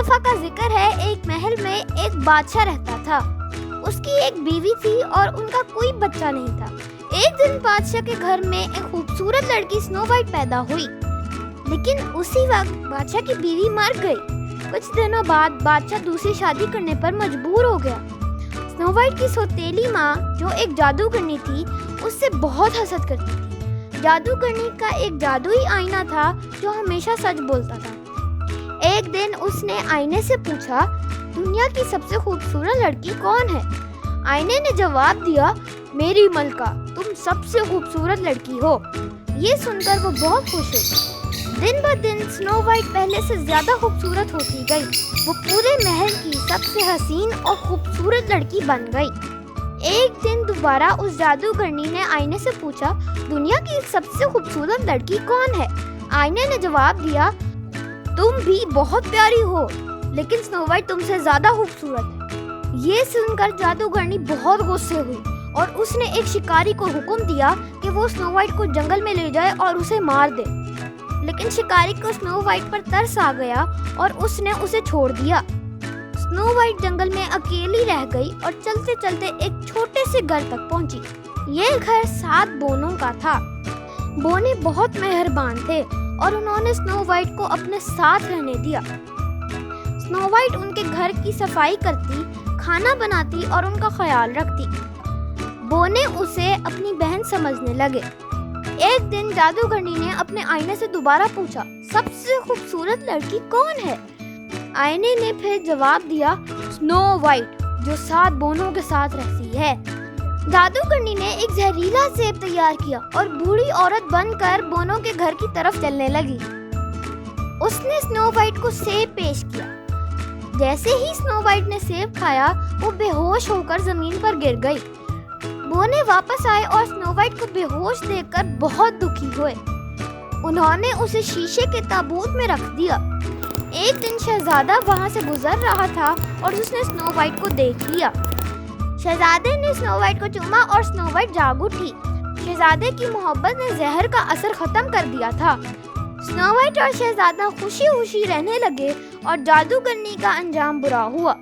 دفعہ کا ذکر ہے، ایک محل میں ایک بادشاہ رہتا تھا۔ اس کی ایک بیوی تھی اور ان کا کوئی بچہ نہیں تھا۔ ایک دن بادشاہ کے گھر میں ایک خوبصورت لڑکی سنو وائٹ پیدا ہوئی، لیکن اسی وقت بادشاہ کی بیوی مر گئی۔ کچھ دنوں بعد بادشاہ دوسری شادی کرنے پر مجبور ہو گیا۔ سنو وائٹ کی سوتیلی ماں، جو ایک جادوگرنی تھی، اس سے بہت حسد کرتی تھی۔ جادوگرنی کا ایک جادوئی آئینہ تھا جو ہمیشہ سچ بولتا تھا۔ ایک دن اس نے آئینے سے پوچھا، دنیا کی سب سے خوبصورت لڑکی کون ہے؟ آئینے نے جواب دیا، میری ملکہ، تم سب سے خوبصورت لڑکی ہو۔ یہ سن کر وہ بہت خوش ہوئی۔ دن بہ دن سنو وائٹ پہلے سے زیادہ خوبصورت ہوتی گئی۔ وہ پورے محل کی سب سے حسین اور خوبصورت لڑکی بن گئی۔ ایک دن دوبارہ اس جادوگرنی نے آئینے سے پوچھا، دنیا کی سب سے خوبصورت لڑکی کون ہے؟ آئینے نے جواب دیا، تم بھی بہت پیاری ہو، لیکن سنو وائٹ تم سے زیادہ خوبصورت ہے۔ یہ سن کر جادوگرنی بہت غصے ہوئی اور اس نے ایک شکاری کو حکم دیا کہ وہ سنو وائٹ کو جنگل میں لے جائے اور اسے مار دے، لیکن شکاری کو سنو وائٹ پر ترس آ گیا اور اس نے اسے چھوڑ دیا۔ سنو وائٹ جنگل میں اکیلی رہ گئی اور چلتے چلتے ایک چھوٹے سے گھر تک پہنچی۔ یہ گھر 7 بونوں کا تھا۔ بونے بہت مہربان تھے اور انہوں نے سنو وائٹ کو اپنے ساتھ رہنے دیا۔ سنو وائٹ ان کے گھر کی صفائی کرتی، کھانا بناتی اور ان کا خیال رکھتی۔ بونے اسے اپنی بہن سمجھنے لگے۔ ایک دن جادوگرنی نے اپنے آئینے سے دوبارہ پوچھا، سب سے خوبصورت لڑکی کون ہے؟ آئینے نے پھر جواب دیا، سنو وائٹ، جو 7 بونوں کے ساتھ رہتی ہے۔ جادوگرنی نے ایک زہریلا سیب تیار کیا اور بوڑھی عورت بن کر بونوں کے گھر کی طرف چلنے لگی۔ اس نے سنو وائٹ کو سیب پیش کیا۔ جیسے ہی سنو وائٹ نے سیب کھایا، وہ بے ہوش ہو کر زمین پر گر گئی۔ بونے واپس آئے اور سنو وائٹ کو بے ہوش دیکھ کر بہت دکھی ہوئے۔ انہوں نے اسے شیشے کے تابوت میں رکھ دیا۔ ایک دن شہزادہ وہاں سے گزر رہا تھا اور اس نے سنو وائٹ کو دیکھ لیا۔ شہزادے نے سنو وائٹ کو چوما اور سنو وائٹ جاگ اٹھی۔ شہزادے کی محبت نے زہر کا اثر ختم کر دیا تھا۔ سنو وائٹ اور شہزادہ خوشی خوشی رہنے لگے اور جادوگرنی کا انجام برا ہوا۔